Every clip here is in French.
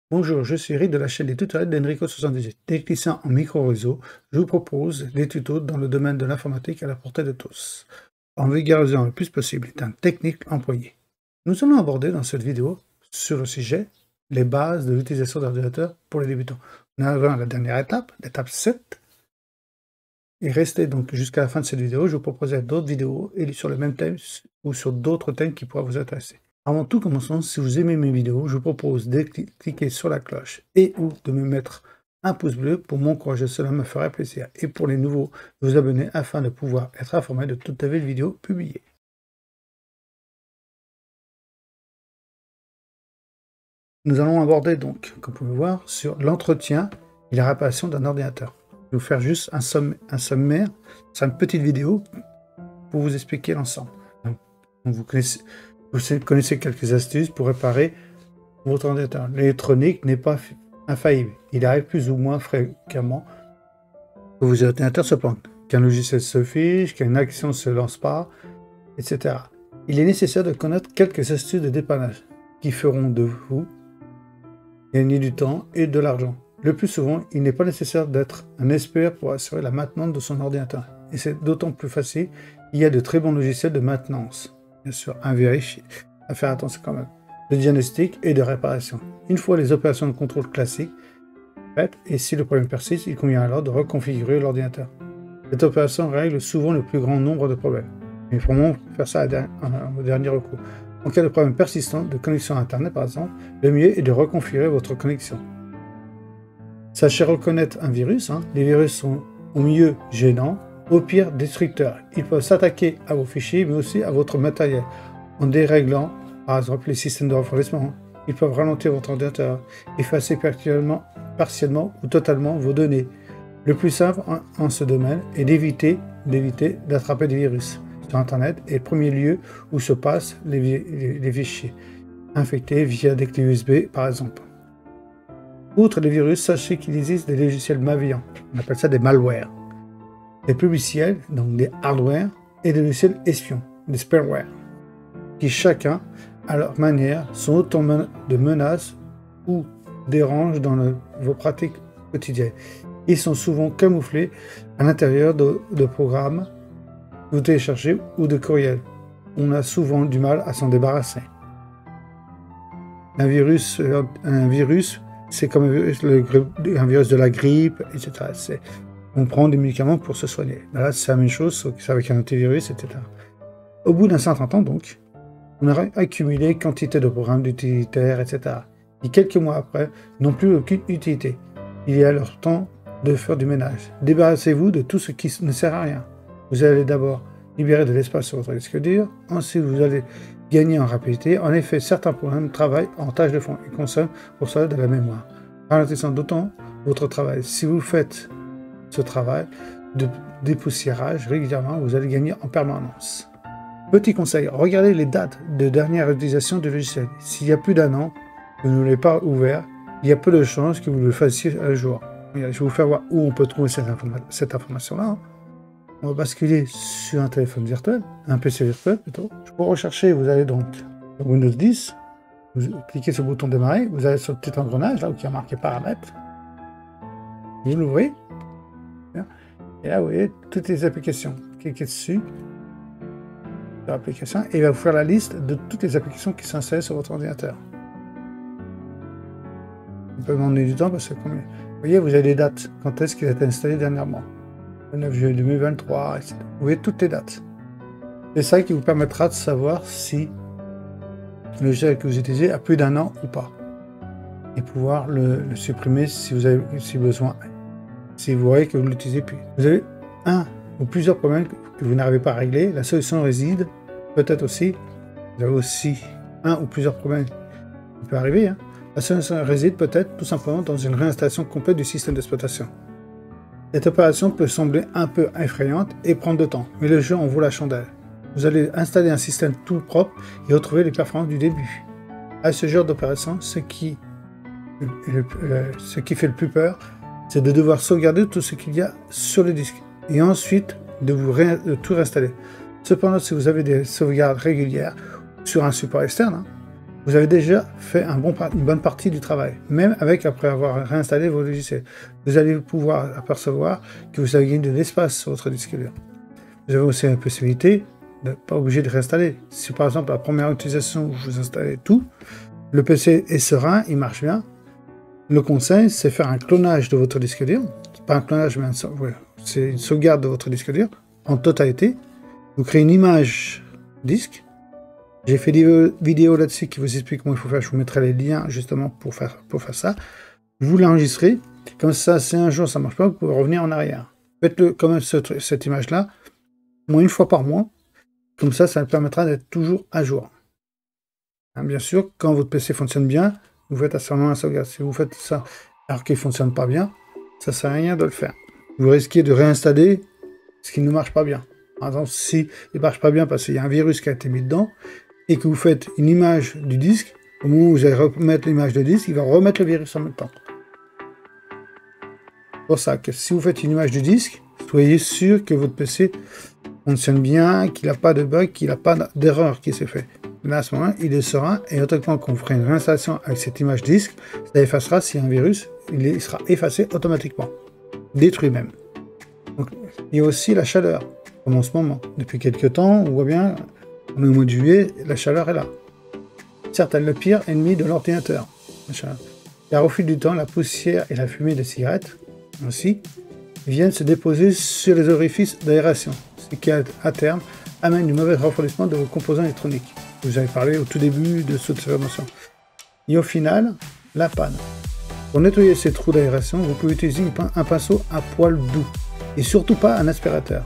Bonjour, je suis Eric de la chaîne des tutoriels d'Enrico78. Technicien en micro-réseau, je vous propose des tutos dans le domaine de l'informatique à la portée de tous, en vulgarisant le plus possible les termes techniques employés. Nous allons aborder dans cette vidéo, sur le sujet, les bases de l'utilisation d'ordinateurs pour les débutants. On arrive à la dernière étape, l'étape 7. Et restez donc jusqu'à la fin de cette vidéo, je vous proposerai d'autres vidéos sur le même thème ou sur d'autres thèmes qui pourraient vous intéresser. Avant tout commençons, si vous aimez mes vidéos, je vous propose de cliquer sur la cloche et ou de me mettre un pouce bleu pour m'encourager, cela me ferait plaisir. Et pour les nouveaux, de vous abonner afin de pouvoir être informé de toutes les vidéos publiées. Nous allons aborder donc, comme vous pouvez voir, sur l'entretien et la réparation d'un ordinateur. Je vais vous faire juste un sommaire, c'est une petite vidéo pour vous expliquer l'ensemble. Vous connaissez quelques astuces pour réparer votre ordinateur. L'électronique n'est pas infaillible. Il arrive plus ou moins fréquemment que vos ordinateurs se plantent, qu'un logiciel se fiche, qu'une action ne se lance pas, etc. Il est nécessaire de connaître quelques astuces de dépannage qui feront de vous gagner du temps et de l'argent. Le plus souvent, il n'est pas nécessaire d'être un expert pour assurer la maintenance de son ordinateur. Et c'est d'autant plus facile, il y a de très bons logiciels de maintenance. Bien sûr, à vérifier, à faire attention quand même, de diagnostic et de réparation. Une fois les opérations de contrôle classiques faites, et si le problème persiste, il convient alors de reconfigurer l'ordinateur. Cette opération règle souvent le plus grand nombre de problèmes. Mais il faut vraiment faire ça au dernier recours. En cas de problème persistant de connexion à Internet, par exemple, le mieux est de reconfigurer votre connexion. Sachez reconnaître un virus. Les virus sont au mieux gênants, au pire destructeurs. Ils peuvent s'attaquer à vos fichiers, mais aussi à votre matériel. En déréglant, par exemple, les systèmes de refroidissement, ils peuvent ralentir votre ordinateur, effacer partiellement ou totalement vos données. Le plus simple en ce domaine est d'éviter d'attraper des virus sur Internet est le premier lieu où se passent les fichiers infectés via des clés USB, par exemple. Outre les virus, sachez qu'il existe des logiciels malveillants. On appelle ça des malwares. Des logiciels, donc des hardware, et des logiciels espions, des spareware, qui chacun, à leur manière, sont autant de menaces ou dérangent dans vos pratiques quotidiennes. Ils sont souvent camouflés à l'intérieur de programmes que vous téléchargez ou de courriels. On a souvent du mal à s'en débarrasser. Un virus, c'est comme un virus de la grippe, etc. On prend des médicaments pour se soigner. Là, c'est la même chose, sauf que c'est avec un antivirus, etc. Au bout d'un certain temps, donc, on aura accumulé quantité de programmes utilitaires, etc. Et quelques mois après, n'ont plus aucune utilité. Il est alors temps de faire du ménage. Débarrassez-vous de tout ce qui ne sert à rien. Vous allez d'abord libérer de l'espace sur votre disque dur. Ensuite, vous allez gagner en rapidité. En effet, certains programmes travaillent en tâche de fond et consomment pour cela de la mémoire, ralentissant d'autant votre travail. Si vous faites ce travail de dépoussiérage régulièrement, vous allez gagner en permanence. Petit conseil, regardez les dates de dernière utilisation du logiciel. S'il y a plus d'un an que vous ne l'avez pas ouvert, il y a peu de chances que vous le fassiez à jour. Je vais vous faire voir où on peut trouver cette information-là. On va basculer sur un téléphone virtuel, un PC virtuel plutôt. Pour rechercher, vous allez donc sur Windows 10, vous cliquez sur le bouton démarrer, vous allez sur le petit engrenage là où il y a marqué paramètres. Vous l'ouvrez. Et là, vous voyez toutes les applications. Cliquez dessus, sur l'application, et il va vous faire la liste de toutes les applications qui sont installées sur votre ordinateur. Ça peut demander du temps parce que, vous voyez, vous avez les dates. Quand est-ce qu'il a été installé dernièrement? Le 9 juillet 2023, etc. Vous voyez toutes les dates. C'est ça qui vous permettra de savoir si le logiciel que vous utilisez a plus d'un an ou pas. Et pouvoir le supprimer si vous avez besoin. Si vous voyez que vous ne l'utilisez plus. Vous avez un ou plusieurs problèmes que vous n'arrivez pas à régler. La solution réside peut-être aussi. Vous avez aussi un ou plusieurs problèmes qui peuvent arriver. La solution réside peut-être tout simplement dans une réinstallation complète du système d'exploitation. Cette opération peut sembler un peu effrayante et prendre du temps, mais le jeu en vaut la chandelle. Vous allez installer un système tout propre et retrouver les performances du début. À ce genre d'opération, ce qui fait le plus peur, c'est de devoir sauvegarder tout ce qu'il y a sur le disque et ensuite de tout réinstaller. Cependant, si vous avez des sauvegardes régulières sur un support externe, vous avez déjà fait une bonne partie du travail, même après avoir réinstallé vos logiciels. Vous allez pouvoir apercevoir que vous avez gagné de l'espace sur votre disque dur. Vous avez aussi la possibilité de pas obligé de réinstaller. Si par exemple la première utilisation vous installez tout, le PC est serein, il marche bien. Le conseil, c'est faire un clonage de votre disque dur. Pas un clonage, mais c'est une sauvegarde de votre disque dur en totalité. Vous créez une image disque. J'ai fait des vidéos là-dessus qui vous expliquent comment il faut faire. Je vous mettrai les liens justement pour faire ça. Vous l'enregistrez. Comme ça, si un jour ça ne marche pas, vous pouvez revenir en arrière. Faites-le quand même cette image-là, au moins une fois par mois. Comme ça permettra d'être toujours à jour. Hein, bien sûr, quand votre PC fonctionne bien, vous faites assurément un sauvegarde. Si vous faites ça alors qu'il ne fonctionne pas bien, ça ne sert à rien de le faire. Vous risquez de réinstaller ce qui ne marche pas bien. Par exemple, si il ne marche pas bien parce qu'il y a un virus qui a été mis dedans, et que vous faites une image du disque, au moment où vous allez remettre l'image de disque, il va remettre le virus en même temps. C'est pour ça que si vous faites une image du disque, soyez sûr que votre PC fonctionne bien, qu'il n'a pas de bug, qu'il n'a pas d'erreur qui s'est fait. Là, à ce moment-là, il est serein, et automatiquement qu'on fera une réinstallation avec cette image disque, ça effacera s'il y a un virus, il sera effacé automatiquement, détruit même. Donc, il y a aussi la chaleur, comme en ce moment. Depuis quelques temps, on voit bien, on est au mois de juillet, la chaleur est là. Certes, elle est le pire ennemi de l'ordinateur. Car au fil du temps, la poussière et la fumée des cigarettes, aussi, viennent se déposer sur les orifices d'aération, ce qui, à terme, amène du mauvais refroidissement de vos composants électroniques. Vous avez parlé au tout début de cette formation. Et au final, la panne. Pour nettoyer ces trous d'aération, vous pouvez utiliser un pinceau à poil doux, et surtout pas un aspirateur.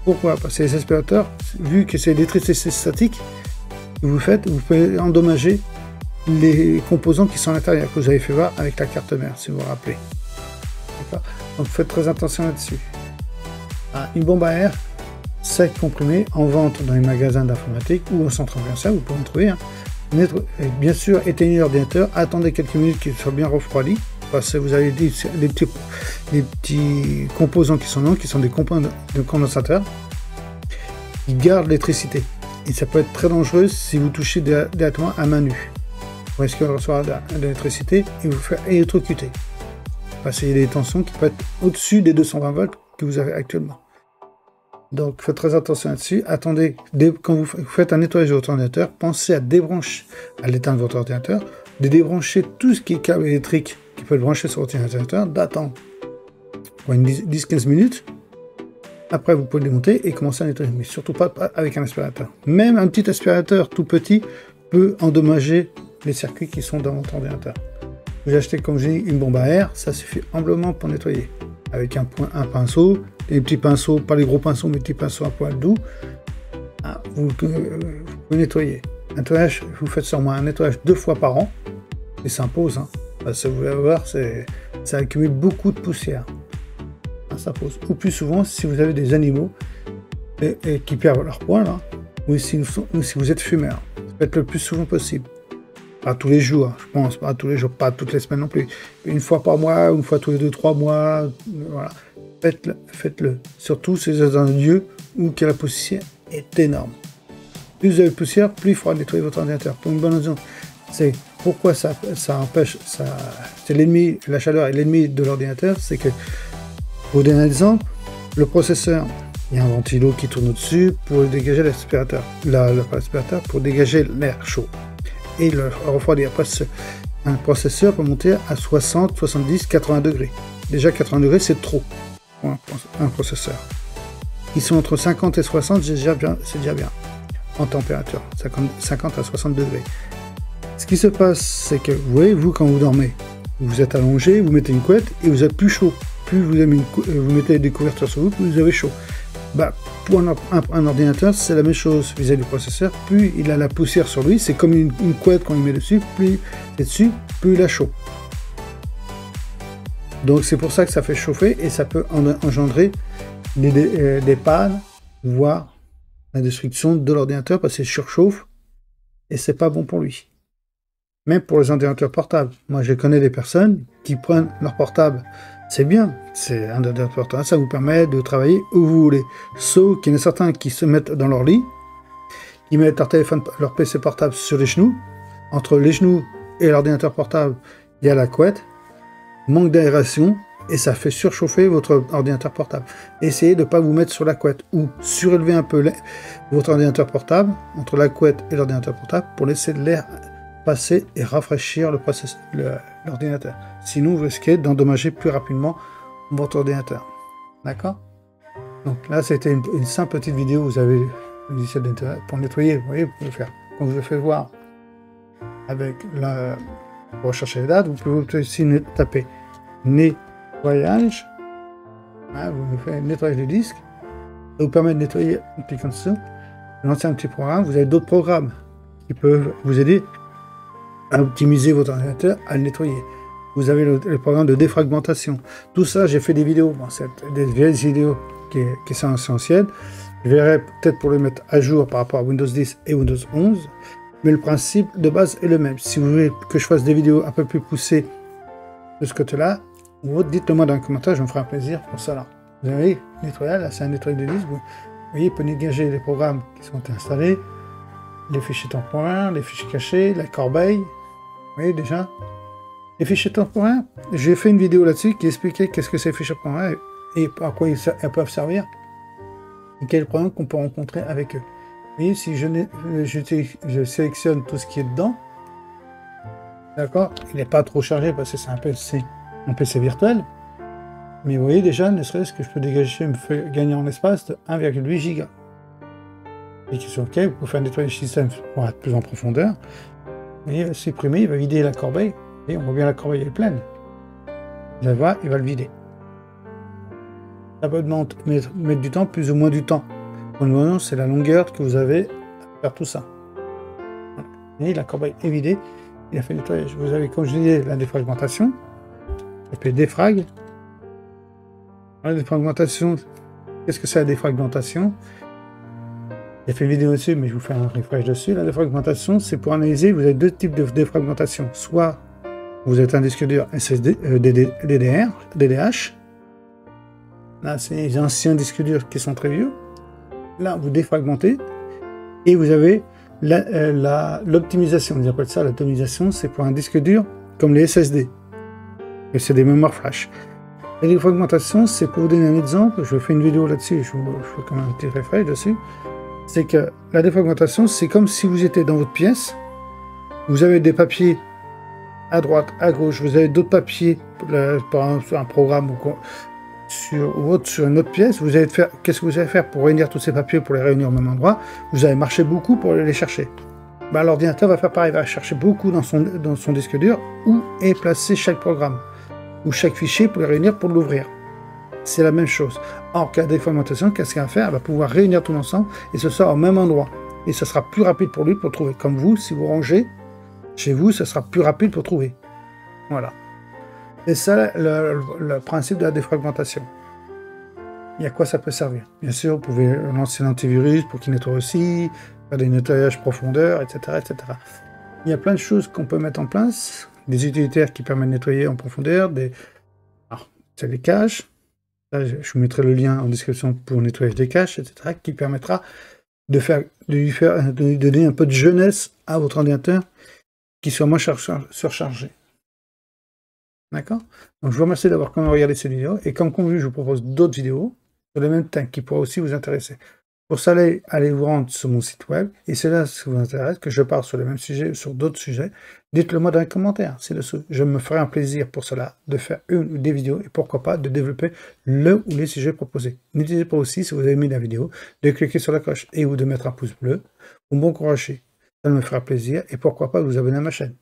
Pourquoi? Parce que les aspirateurs, vu que c'est l'électricité statique que vous faites, vous pouvez endommager les composants qui sont à l'intérieur, que vous avez fait voir avec la carte mère, si vous vous rappelez. Donc faites très attention là-dessus. Une bombe à air sec comprimée en vente dans les magasins d'informatique ou au centre commercial, vous pouvez en trouver. Bien sûr, éteignez l'ordinateur, attendez quelques minutes qu'il soit bien refroidi, parce que vous avez dit les petits composants qui sont dedans, qui sont des composants de condensateur, qui gardent l'électricité. Et ça peut être très dangereux si vous touchez directement à main nue. Vous risquez de recevoir de l'électricité et vous faire électrocuter. Parce qu'il y a des tensions qui peuvent être au-dessus des 220 volts que vous avez actuellement. Donc faites très attention là-dessus. Attendez, quand vous faites un nettoyage de votre ordinateur, pensez à l'éteindre votre ordinateur, de débrancher tout ce qui est câble électrique qui peut être branché sur votre ordinateur, d'attendre 10-15 minutes. Après, vous pouvez le démonter et commencer à nettoyer, mais surtout pas avec un aspirateur. Même un petit aspirateur tout petit peut endommager les circuits qui sont dans votre ordinateur. Vous achetez, comme je dis, une bombe à air, ça suffit amplement pour nettoyer. Avec un pinceau, des petits pinceaux, pas les gros pinceaux, mais des petits pinceaux à poil doux, vous nettoyez. Nettoyage, vous faites sûrement un nettoyage 2 fois par an, et ça impose. Parce que vous allez voir, ça accumule beaucoup de poussière. Ça pose. Ou plus souvent, si vous avez des animaux et qui perdent leur poil, ou si vous êtes fumeur. Faites le plus souvent possible. Pas tous les jours, je pense, pas tous les jours, pas toutes les semaines non plus. Une fois par mois, une fois tous les 2-3 mois, voilà. Faites-le. Surtout si vous êtes dans un lieu où la poussière est énorme. Plus vous avez de poussière, plus il faudra nettoyer votre ordinateur. Pour une bonne raison. C'est pourquoi ça empêche, c'est l'ennemi, la chaleur est l'ennemi de l'ordinateur, c'est que, pour vous donner un exemple, le processeur, il y a un ventilo qui tourne au-dessus pour dégager l'aspirateur, pour dégager l'air chaud et le refroidir. Après, un processeur peut monter à 60, 70, 80 degrés. Déjà 80 degrés, c'est trop pour un processeur. Ils sont entre 50 et 60, c'est déjà bien en température, 50 à 60 degrés. Ce qui se passe, c'est que, vous voyez, quand vous dormez, vous êtes allongé, vous mettez une couette et vous êtes plus chaud. Plus vous mettez des couvertures sur vous, plus vous avez chaud. Pour un ordinateur, c'est la même chose vis-à-vis du processeur. Plus il a la poussière sur lui, c'est comme une couette qu'on lui met dessus, plus c'est dessus, plus il a chaud. Donc c'est pour ça que ça fait chauffer et ça peut engendrer des pannes, voire la destruction de l'ordinateur parce qu'il surchauffe et c'est pas bon pour lui. Même pour les ordinateurs portables. Moi, je connais des personnes qui prennent leur portable. C'est bien, c'est un ordinateur portable, ça vous permet de travailler où vous voulez. Sauf qu'il y en a certains qui se mettent dans leur lit, ils mettent leur PC portable sur les genoux, entre les genoux et l'ordinateur portable, il y a la couette, manque d'aération, et ça fait surchauffer votre ordinateur portable. Essayez de ne pas vous mettre sur la couette, ou surélever un peu votre ordinateur portable, entre la couette et l'ordinateur portable, pour laisser de l'air passer et rafraîchir l'ordinateur. Sinon, vous risquez d'endommager plus rapidement votre ordinateur. D'accord? Donc là, c'était une simple petite vidéo. Vous avez le logiciel d'intérêt pour nettoyer. Vous voyez, vous pouvez le faire. Quand je vous fais voir avec la recherche les dates, vous pouvez aussi taper nettoyage. Hein, vous faites nettoyage du disque. Ça vous permet de nettoyer en cliquant dessus. Lancer un petit programme. Vous avez d'autres programmes qui peuvent vous aider à optimiser votre ordinateur, à le nettoyer. Vous avez le programme de défragmentation. Tout ça, j'ai fait des vidéos. Bon, c'est des vieilles vidéos qui sont anciennes. Je verrai peut-être pour le mettre à jour par rapport à Windows 10 et Windows 11. Mais le principe de base est le même. Si vous voulez que je fasse des vidéos un peu plus poussées de ce côté-là, dites-le moi dans les commentaires, je me ferai un plaisir pour cela. Vous avez nettoyage, là c'est un nettoyage de disque. Vous voyez, il peut dégager les programmes qui sont installés, les fichiers temporaires, les fichiers cachés, la corbeille. Vous voyez déjà les fichiers temporaires. J'ai fait une vidéo là-dessus qui expliquait qu'est-ce que c'est les fichiers temporaires et à quoi ils peuvent servir et quels problèmes qu'on peut rencontrer avec eux. Vous voyez, si je sélectionne tout ce qui est dedans, d'accord, il n'est pas trop chargé parce que c'est un PC virtuel, mais vous voyez déjà, ne serait-ce que je peux dégager, me faire gagner en espace de 1,8 Go. Et sur lequel vous pouvez faire un nettoyage système pour être plus en profondeur. Vous voyez, il va supprimer, il va vider la corbeille, et on voit bien la corbeille est pleine. Vous allez voir, il va le vider. Ça peut mettre du temps, plus ou moins du temps. Pour le moment, c'est la longueur que vous avez à faire tout ça. Et la corbeille est vidée, il a fait le nettoyage. Vous avez, comme je disais, la défragmentation. Appelé défrag. La défragmentation, qu'est-ce que c'est la défragmentation? J'ai fait une vidéo dessus, mais je vous fais un refresh dessus. La défragmentation, c'est pour analyser, vous avez deux types de défragmentation. Soit vous êtes un disque dur SSD, DDH. Là, c'est les anciens disques durs qui sont très vieux. Là, vous défragmentez. Et vous avez l'optimisation. On appelle ça l'optimisation, c'est pour un disque dur comme les SSD. Et c'est des mémoires flash. La défragmentation, c'est pour vous donner un exemple. Je fais une vidéo là-dessus, je fais comme un petit refresh dessus. C'est que la défragmentation, c'est comme si vous étiez dans votre pièce. Vous avez des papiers à droite, à gauche. Vous avez d'autres papiers, par exemple sur un programme ou sur une autre pièce. Vous allez faire, qu'est-ce que vous allez faire pour réunir tous ces papiers, pour les réunir au même endroit? Vous allez marcher beaucoup pour les chercher. Ben, l'ordinateur va faire pareil, il va chercher beaucoup dans son disque dur où est placé chaque programme ou chaque fichier pour les réunir, pour l'ouvrir. C'est la même chose. En cas de défragmentation, qu'est-ce qu'il va faire? Il va pouvoir réunir tout l'ensemble et ce sera au même endroit. Et ce sera plus rapide pour lui pour trouver. Comme vous, si vous rangez chez vous, ce sera plus rapide pour trouver. Voilà. Et ça, le principe de la défragmentation. Et à quoi ça peut servir? Bien sûr, vous pouvez lancer l'antivirus pour qu'il nettoie aussi, faire des nettoyages profondeur, etc., etc. Il y a plein de choses qu'on peut mettre en place. Des utilitaires qui permettent de nettoyer en profondeur, c'est les caches. Là, je vous mettrai le lien en description pour le nettoyage des caches, etc., qui permettra de lui donner un peu de jeunesse à votre ordinateur, qui soit moins surchargé. D'accord? Donc je vous remercie d'avoir regardé cette vidéo, et comme convenu, je vous propose d'autres vidéos sur le même thème qui pourraient aussi vous intéresser. Pour ça, allez vous rendre sur mon site web, et c'est là, si vous intéresse, que je parle sur le même sujet ou sur d'autres sujets. Dites-le moi dans les commentaires, ci-dessous. Je me ferai un plaisir pour cela de faire une ou des vidéos, et pourquoi pas de développer le ou les sujets proposés. N'hésitez pas aussi, si vous avez aimé la vidéo, de cliquer sur la cloche et ou de mettre un pouce bleu, ou m'encourager. Ça me fera plaisir, et pourquoi pas vous abonner à ma chaîne.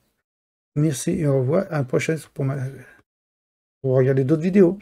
Merci et au revoir, à la prochaine pour regarder d'autres vidéos.